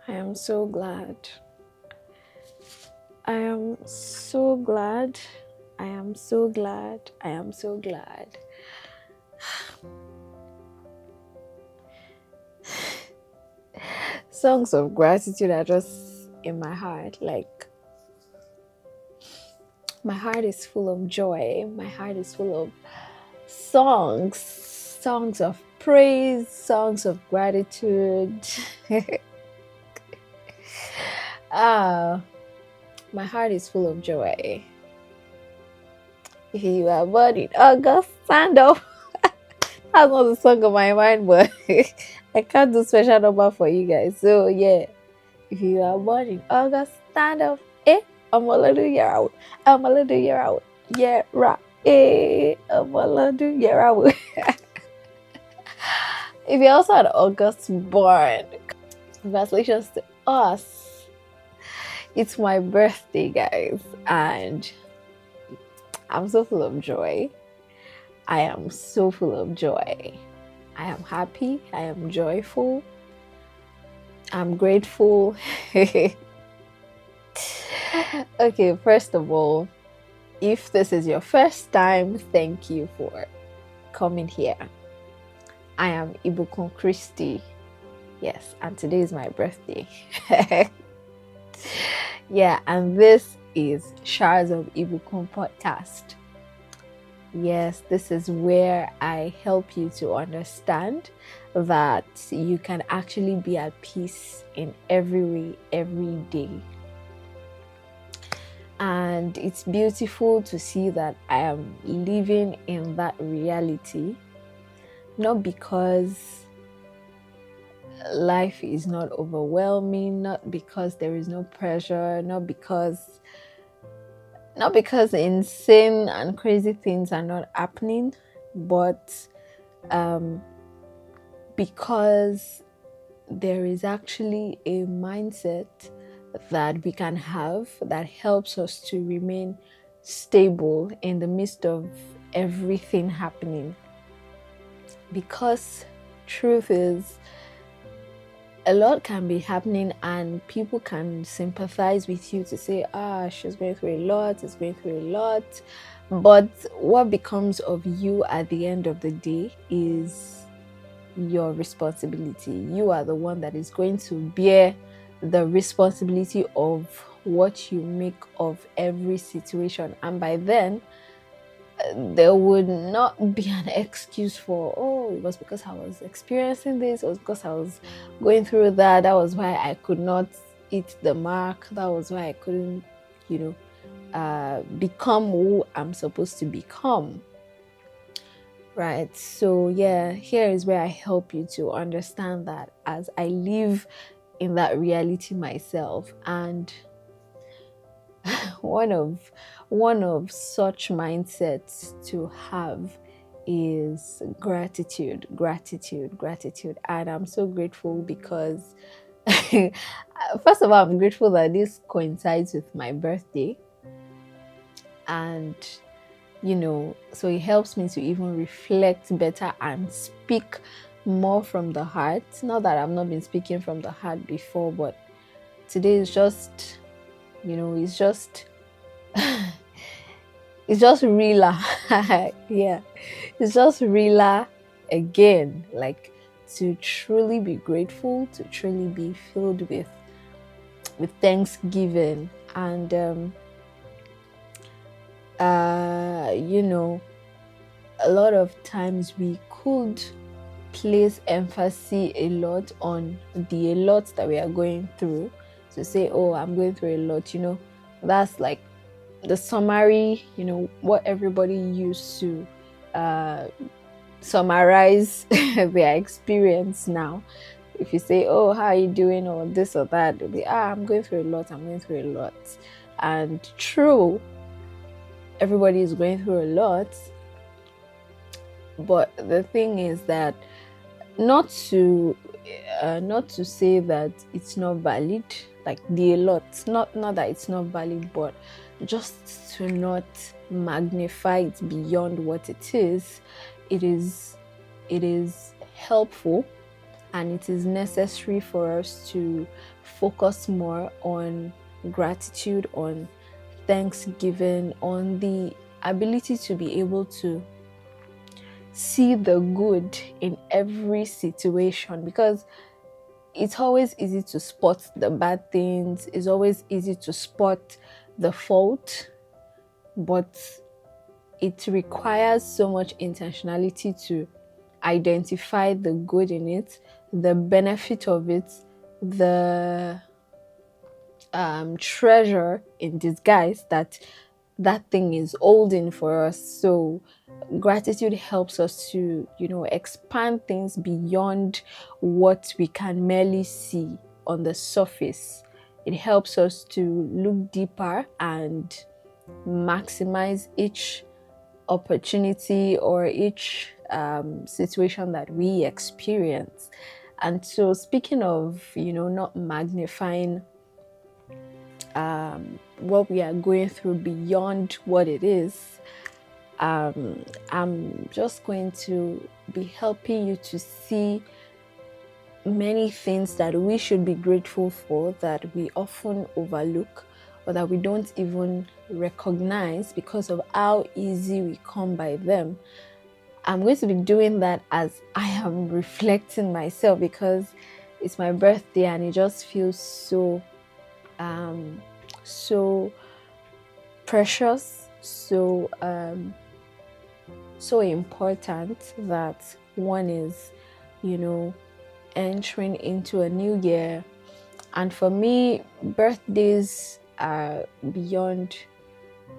I am so glad. I am so glad. I am so glad. I am so glad. Songs of gratitude are just in my heart. Like, my heart is full of joy. My heart is full of songs of praise, songs of gratitude. Ah, my heart is full of joy. If you are born in August, stand up. That's not the song of my mind, but I can't do special number for you guys. So yeah, if you are born in August, stand up. I'm a little year out. I'm a little year out. Yeah, right. I'm a little year out. If you're also an August born, congratulations to us. It's my birthday, guys, and I'm so full of joy. I am so full of joy. I am happy. I am joyful. I'm grateful. Okay, first of all, if this is your first time, thank you for coming here. I am Ìbùkún Christy. Yes, and today is my birthday. Yeah, and this is Shards of Ìbùkún podcast. Yes, this is where I help you to understand that you can actually be at peace in every way, every day. And it's beautiful to see that I am living in that reality, not because life is not overwhelming, not because there is no pressure, not because insane and crazy things are not happening, but because there is actually a mindset that we can have that helps us to remain stable in the midst of everything happening. Because truth is, a lot can be happening and people can sympathize with you to say, she's going through a lot, it's going through a lot. But what becomes of you at the end of the day is your responsibility. You are the one that is going to bear the responsibility of what you make of every situation. And by then, there would not be an excuse for, it was because I was experiencing this, it was because I was going through that was why I could not hit the mark, that was why I couldn't, become who I'm supposed to become. Right. So yeah, here is where I help you to understand that as I live in that reality myself. And one of such mindsets to have is gratitude. And I'm so grateful because first of all, I'm grateful that this coincides with my birthday, and so it helps me to even reflect better and speak more from the heart. Not that I've not been speaking from the heart before, but today is just it's just it's just realer. Yeah, it's just realer again, like to truly be grateful, to truly be filled with thanksgiving. And a lot of times we could place emphasis a lot on the a lot that we are going through, to say, I'm going through a lot, that's like the summary, what everybody used to summarize their experience now. If you say, how are you doing, or this or that, they'll be, I'm going through a lot. And true, everybody is going through a lot, but the thing is that not to say that it's not valid, like the a lot, not that it's not valid, but just to not magnify it beyond what it is. It is helpful and it is necessary for us to focus more on gratitude, on thanksgiving, on the ability to be able to see the good in every situation, because it's always easy to spot the bad things, it's always easy to spot the fault, but it requires so much intentionality to identify the good in it, the benefit of it, the treasure in disguise that thing is holding for us. So gratitude helps us to, expand things beyond what we can merely see on the surface. It helps us to look deeper and maximize each opportunity or each situation that we experience. And so, speaking of, not magnifying what we are going through beyond what it is, I'm just going to be helping you to see many things that we should be grateful for that we often overlook or that we don't even recognize because of how easy we come by them. I'm going to be doing that as I am reflecting myself, because it's my birthday and it just feels so precious, so important that one is, entering into a new year. And for me, birthdays are beyond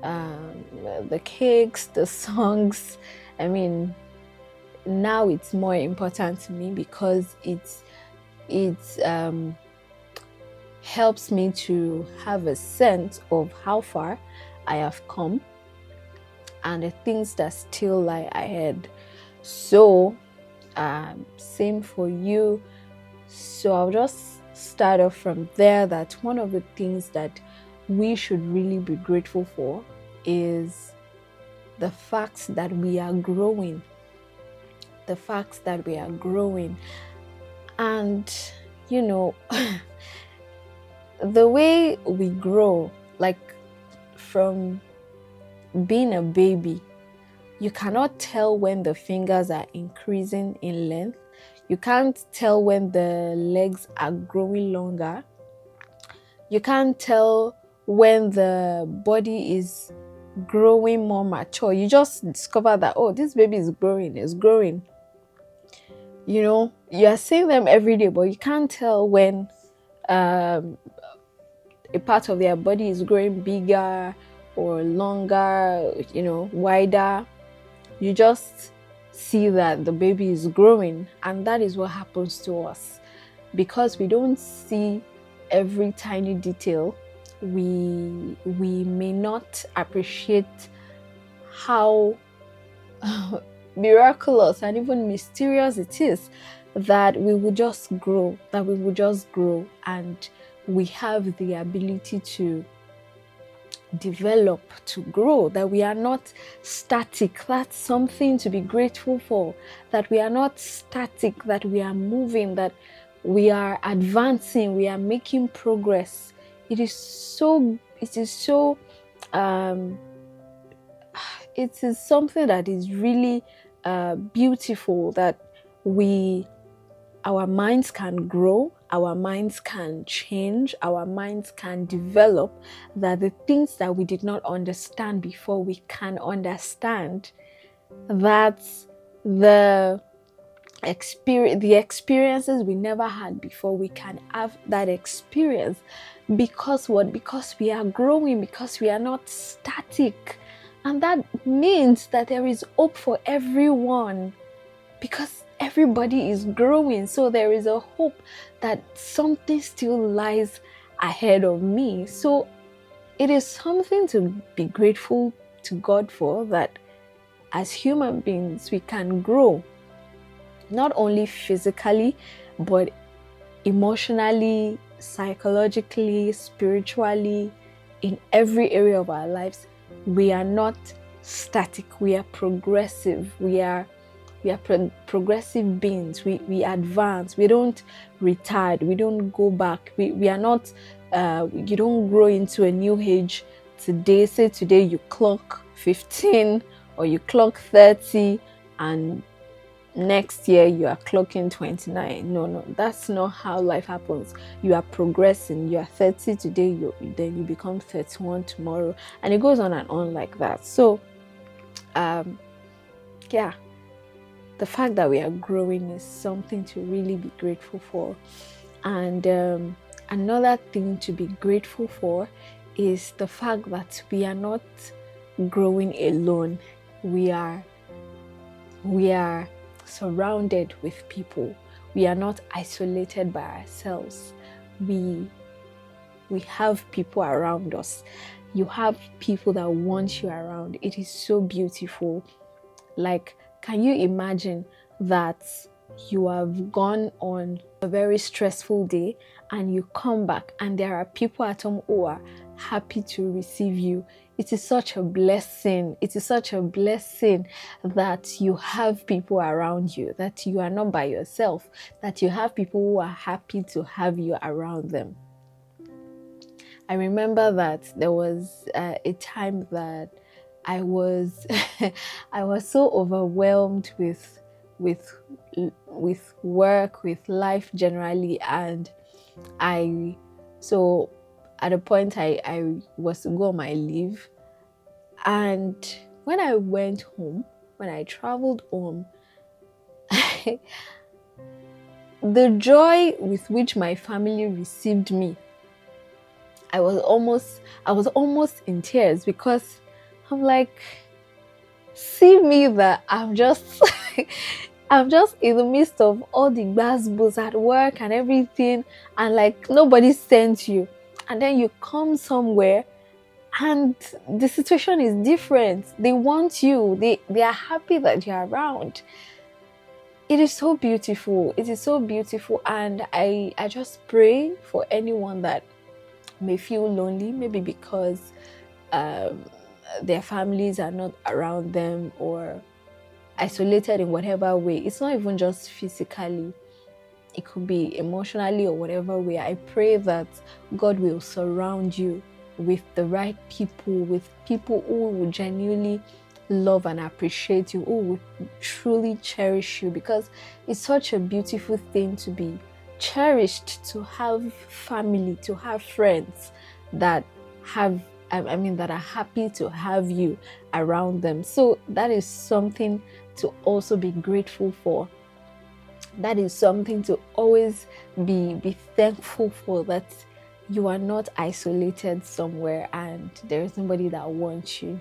the cakes, the songs. I mean, now it's more important to me because it helps me to have a sense of how far I have come and the things that still lie ahead. So same for you. So I'll just start off from there, that one of the things that we should really be grateful for is the fact that we are growing. The fact that we are growing. And, the way we grow, like from being a baby, you cannot tell when the fingers are increasing in length. You can't tell when the legs are growing longer. You can't tell when the body is growing more mature. You just discover that, oh, this baby is growing, it's growing. You are seeing them every day, but you can't tell when a part of their body is growing bigger or longer, wider. You just see that the baby is growing, and that is what happens to us. Because we don't see every tiny detail, we may not appreciate how miraculous and even mysterious it is that we will just grow, and we have the ability to develop, to grow, that we are not static. That's something to be grateful for, that we are not static, that we are moving, that we are advancing, we are making progress. It is something that is really beautiful, that our minds can grow, our minds can change, our minds can develop, that the things that we did not understand before, we can understand, that the experiences we never had before, we can have that experience. Because what? Because we are growing, because we are not static. And that means that there is hope for everyone, because everybody is growing. So there is a hope that something still lies ahead of me. So it is something to be grateful to God for, that as human beings we can grow, not only physically, but emotionally, psychologically, spiritually, in every area of our lives. We are not static, we are progressive, we are We are progressive beings. We advance. We don't retard. We don't go back. We are not, you don't grow into a new age today. Say today you clock 15 or you clock 30 and next year you are clocking 29. No, that's not how life happens. You are progressing. You are 30 today, then you become 31 tomorrow, and it goes on and on like that. So yeah, the fact that we are growing is something to really be grateful for. And another thing to be grateful for is the fact that we are not growing alone. We are surrounded with people. We are not isolated by ourselves. We have people around us. You have people that want you around. It is so beautiful. Like, can you imagine that you have gone on a very stressful day and you come back and there are people at home who are happy to receive you? It is such a blessing. It is such a blessing that you have people around you, that you are not by yourself, that you have people who are happy to have you around them. I remember that there was a time that I was I was so overwhelmed with work, with life generally, and so at a point I was to go on my leave, and when I went home, when I traveled home, the joy with which my family received me, I was almost in tears, because I'm like, see me that I'm just I'm just in the midst of all the gbasgbos at work and everything, and like nobody sent you, and then you come somewhere and the situation is different. They want you. They are happy that you're around. It is so beautiful. It is so beautiful. And I just pray for anyone that may feel lonely, maybe because their families are not around them or isolated in whatever way. It's not even just physically. It could be emotionally or whatever way. I pray that God will surround you with the right people, with people who will genuinely love and appreciate you, who will truly cherish you, because it's such a beautiful thing to be cherished, to have family, to have friends that that are happy to have you around them. So that is something to also be grateful for. That is something to always be thankful for, that you are not isolated somewhere and there is nobody that wants you.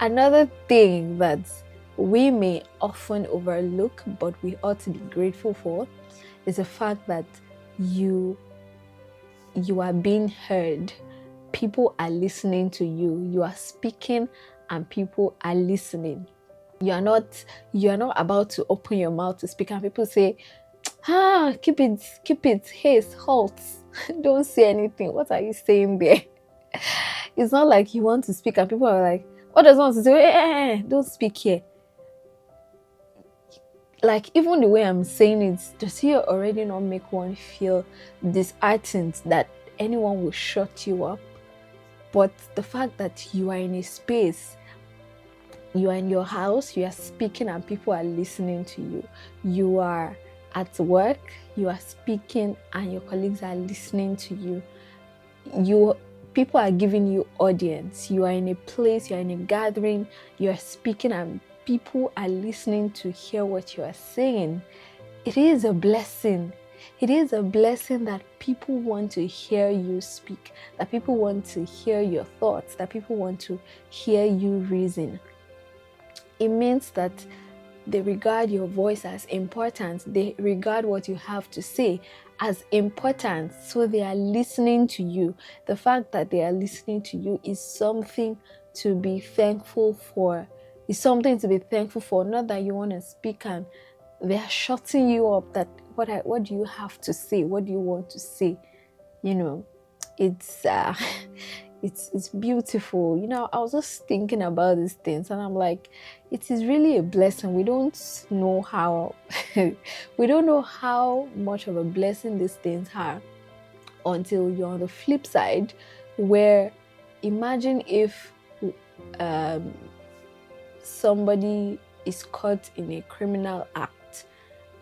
Another thing that we may often overlook but we ought to be grateful for is the fact that you are being heard. People are listening to you. You are speaking and people are listening. You are not about to open your mouth to speak and people say, keep it, haste, halt. Don't say anything. What are you saying there? It's not like you want to speak and people are like, what does one want to say? Don't speak here. Like, even the way I'm saying it, does it already not make one feel disheartened that anyone will shut you up? But the fact that you are in a space, you are in your house, you are speaking and people are listening to you. You are at work, you are speaking and your colleagues are listening to you. People are giving you audience. You are in a place, you are in a gathering, you are speaking and people are listening to hear what you are saying. It is a blessing. It is a blessing that people want to hear you speak, that people want to hear your thoughts, that people want to hear you reason. It means that they regard your voice as important. They regard what you have to say as important. So they are listening to you. The fact that they are listening to you is something to be thankful for. It's something to be thankful for. Not that you want to speak and they are shutting you up, that what do you have to say? What do you want to say? You know, it's it's beautiful. I was just thinking about these things, and I'm like, it is really a blessing. We don't know how we don't know how much of a blessing these things are until you're on the flip side, where imagine if um, somebody is caught in a criminal act,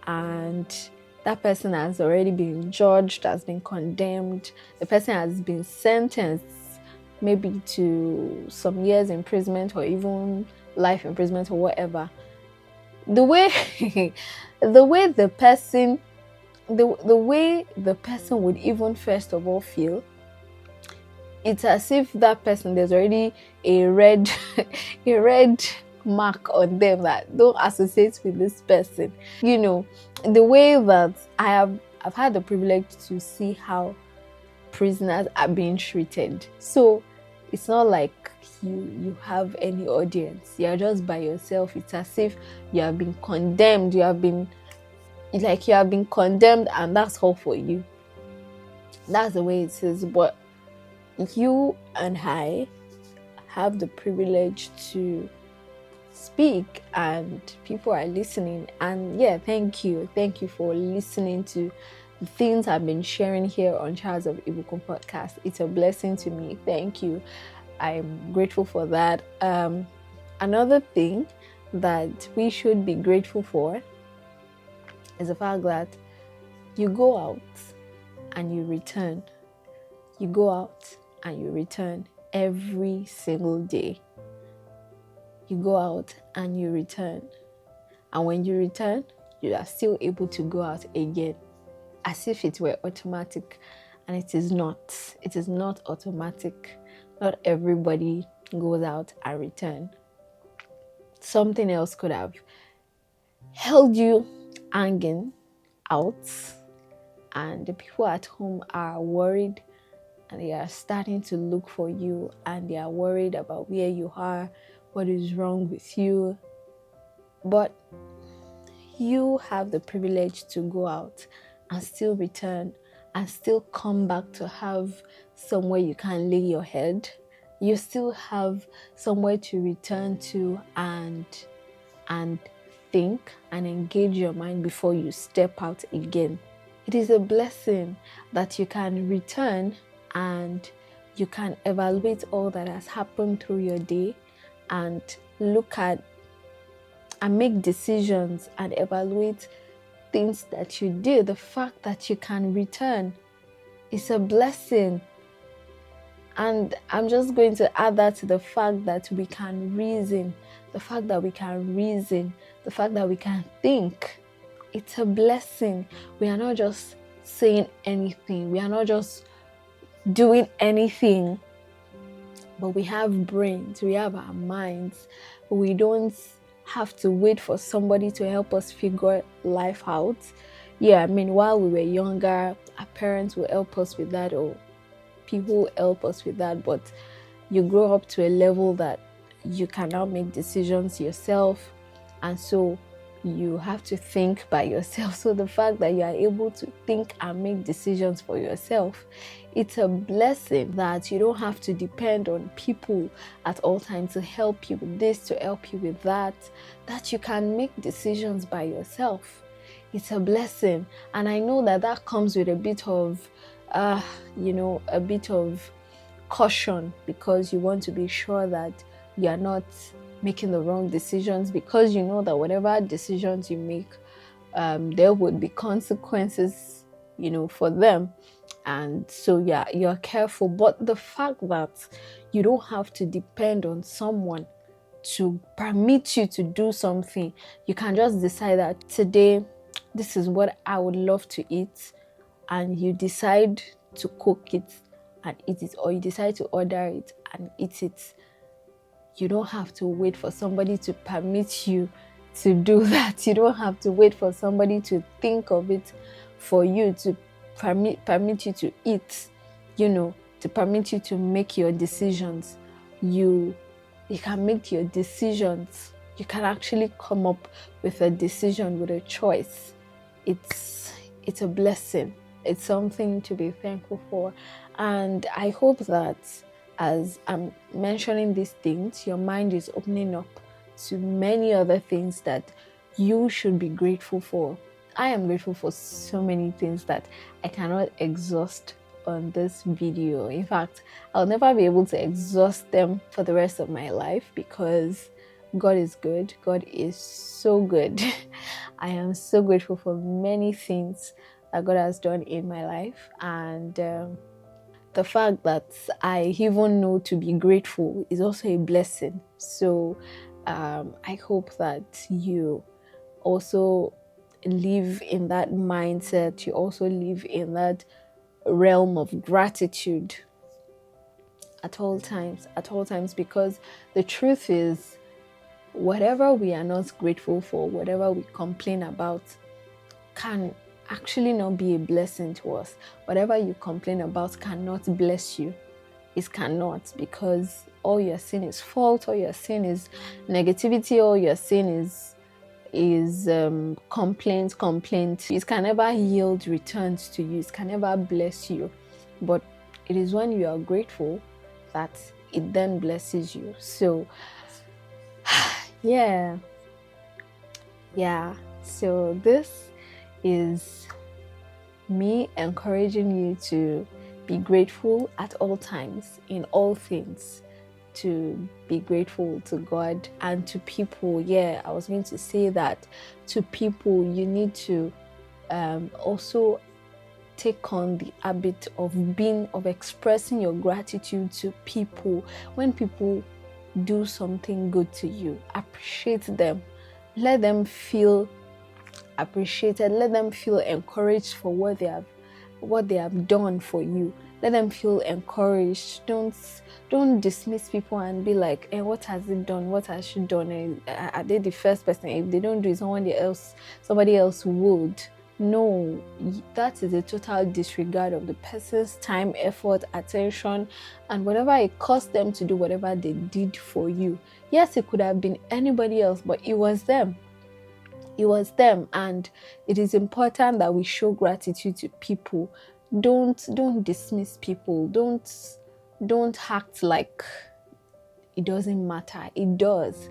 and that person has already been judged, has been condemned, the person has been sentenced maybe to some years imprisonment or even life imprisonment or whatever. The way the way the person the way the person would even first of all feel, it's as if that person, there's already a red a red mark on them that don't associate with this person. The way that I've had the privilege to see how prisoners are being treated. So it's not like you have any audience. You're just by yourself. It's as if you have been condemned. You have been condemned, and that's all for you. That's the way it is. But you and I have the privilege to speak, and people are listening. And yeah, thank you for listening to the things I've been sharing here on Charles of Ìbùkún podcast. It's a blessing to me. Thank you. I'm grateful for that. Another thing that we should be grateful for is the fact that you go out and you return. You go out and you return every single day. You go out and you return. And when you return, you are still able to go out again, as if it were automatic. And it is not. It is not automatic. Not everybody goes out and return. Something else could have held you hanging out, and the people at home are worried, and they are starting to look for you, and they are worried about where you are, what is wrong with you. But you have the privilege to go out and still return and still come back to have somewhere you can lay your head. You still have somewhere to return to and think and engage your mind before you step out again. It is a blessing that you can return and you can evaluate all that has happened through your day and look at and make decisions and evaluate things that you did. The fact that you can return is a blessing. And I'm just going to add that to the fact that we can reason, the fact that we can think. It's a blessing. We are not just saying anything. We are not just doing anything. But we have brains. We have our minds. We don't have to wait for somebody to help us figure life out. Yeah, while we were younger, our parents will help us with that, or people help us with that. But you grow up to a level that you can now make decisions yourself, and so you have to think by yourself. So the fact that you are able to think and make decisions for yourself, it's a blessing that you don't have to depend on people at all times to help you with this, to help you with that you can make decisions by yourself. It's a blessing. And I know that comes with a bit of caution, because you want to be sure that you are not making the wrong decisions, because you know that whatever decisions you make, there would be consequences, for them. And so yeah, you're careful. But the fact that you don't have to depend on someone to permit you to do something, you can just decide that today, this is what I would love to eat, and you decide to cook it and eat it, or you decide to order it and eat it. You don't have to wait for somebody to permit you to do that. You don't have to wait for somebody to think of it for you, to permit you to eat, to permit you to make your decisions. You can make your decisions. You can actually come up with a decision, with a choice. It's a blessing. It's something to be thankful for. And I hope that as I'm mentioning these things, your mind is opening up to many other things that you should be grateful for. I am grateful for so many things that I cannot exhaust on this video. In fact, I'll never be able to exhaust them for the rest of my life, because God is good. God is so good. I am so grateful for many things that God has done in my life, and the fact that I even know to be grateful is also a blessing. So I hope that you also live in that mindset. You also live in that realm of gratitude at all times, because the truth is, whatever we are not grateful for, whatever we complain about, can actually not be a blessing to us. Whatever you complain about cannot bless you. It cannot, because all you're seeing is fault, all you're seeing is negativity, all you're seeing is complaint. It can never yield returns to you. It can never bless you. But it is when you are grateful that it then blesses you. So yeah. So this is me encouraging you to be grateful at all times, in all things, to be grateful to God and to people. Yeah, I was going to say that to people, you need to also take on the habit of expressing your gratitude to people. When people do something good to you, appreciate them. Let them feel appreciated. Let them feel encouraged for what they have done for you. Let them feel encouraged. Don't dismiss people and be like, what has it done? What has she done? Are they the first person? If they don't do it, somebody else would. No, that is a total disregard of the person's time, effort, attention, and whatever it cost them to do whatever they did for you. Yes, it could have been anybody else, but it was them. It was them. And it is important that we show gratitude to people. Don't dismiss people. Don't act like it doesn't matter. It does.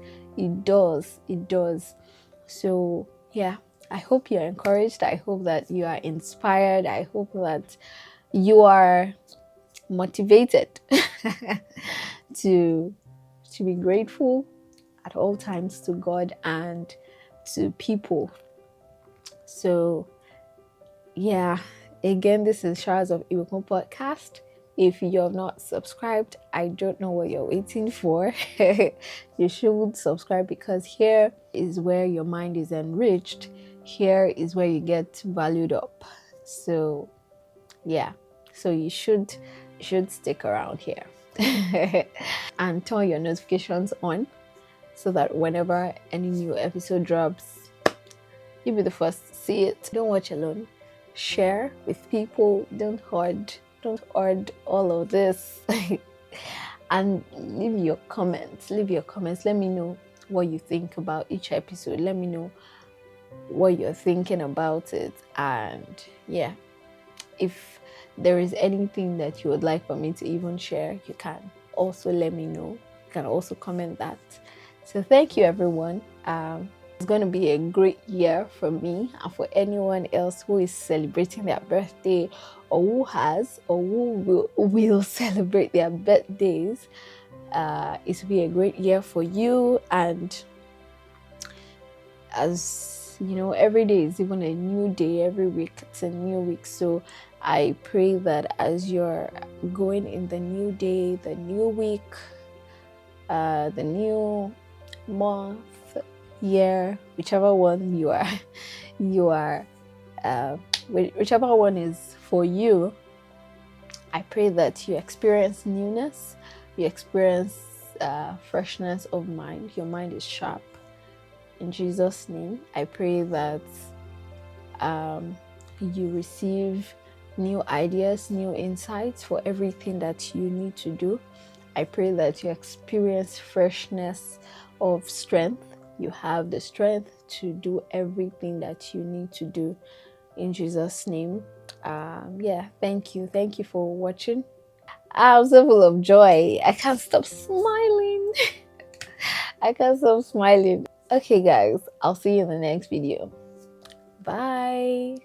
So yeah, I hope you're encouraged. I hope that you are inspired. I hope that you are motivated to be grateful at all times to God and to people. So yeah, again, this is Showers of Ìbùkún podcast. If you're not subscribed, I don't know what you're waiting for. You should subscribe, because here is where your mind is enriched. Here is where you get valued up. So yeah, so you should stick around here. And turn your notifications on, so that whenever any new episode drops, you'll be the first to see it. Don't watch alone. Share with people. Don't hoard all of this. And leave your comments. Let me know what you think about each episode. Let me know what you're thinking about it. And yeah, if there is anything that you would like for me to even share, you can also let me know. You can also comment that. So thank you, everyone. It's going to be a great year for me and for anyone else who is celebrating their birthday, or who will celebrate their birthdays. It will be a great year for you. And as you know, every day is even a new day. Every week it's a new week. So I pray that as you're going in the new day, the new week, the new month, year, whichever one whichever one is for you, I pray that you experience newness, you experience freshness of mind. Your mind is sharp. In Jesus' name, I pray that you receive new ideas, new insights for everything that you need to do. I pray that you experience freshness of strength. You have the strength to do everything that you need to do. In Jesus' name. Thank you for watching. I'm so full of joy. I can't stop smiling. I can't stop smiling. Okay, guys, I'll see you in the next video. Bye.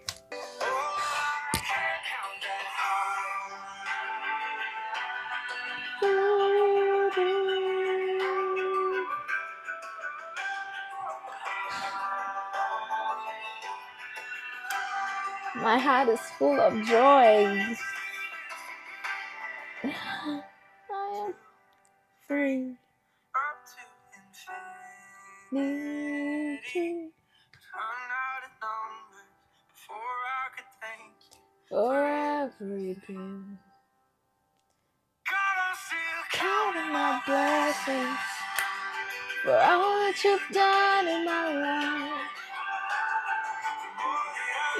My heart is full of joy. I am free. Up to infinity. Run out of numbers before I could thank you for everything. God, I'm still counting my blessings for all that you've done in my life.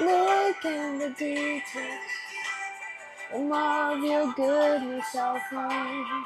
Look in the details, and more of your goodness I'll find.